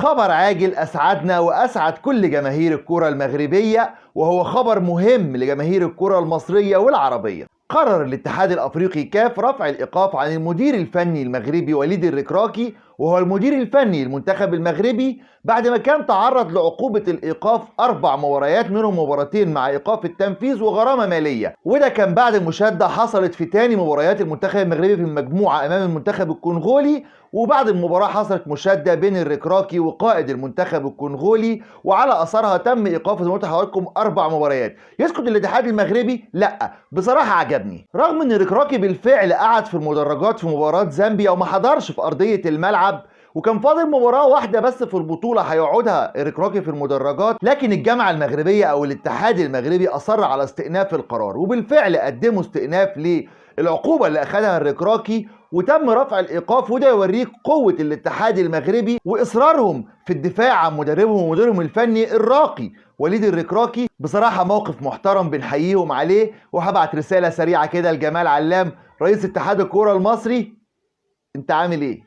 خبر عاجل أسعدنا وأسعد كل جماهير الكرة المغربية، وهو خبر مهم لجماهير الكرة المصرية والعربية. قرر الاتحاد الأفريقي كاف رفع الإيقاف عن المدير الفني المغربي وليد الركراكي، وهو المدير الفني للمنتخب المغربي، بعد ما كان تعرض لعقوبة الإيقاف 4 مباريات منهم مباراتين مع إيقاف التنفيذ وغرامة مالية. وده كان بعد مشادة حصلت في تاني مباريات المنتخب المغربي في المجموعة أمام المنتخب الكونغولي، وبعد المباراة حصلت مشادة بين الركراكي وقائد المنتخب الكونغولي، وعلى أثرها تم إيقاف زي ما قلت لحضراتكم 4 مباريات. يسكت الاتحاد المغربي؟ لا، بصراحة عجبني، رغم ان الركراكي بالفعل قعد في المدرجات في مباراة زامبيا وما حضرش في أرضية الملعب، وكان فاضل مباراة واحدة بس في البطولة هيقعدها الركراكي في المدرجات، لكن الجامعة المغربية أو الاتحاد المغربي أصر على استئناف القرار، وبالفعل قدموا استئناف للعقوبة اللي أخذها الركراكي وتم رفع الإيقاف. وده يوريك قوة الاتحاد المغربي وإصرارهم في الدفاع عن مدربهم ومديرهم الفني الراقي وليد الركراكي. بصراحة موقف محترم بنحييهم عليه. وهبعت رسالة سريعة كده لجمال علام رئيس اتحاد الكورة المصري، انت عامل ايه؟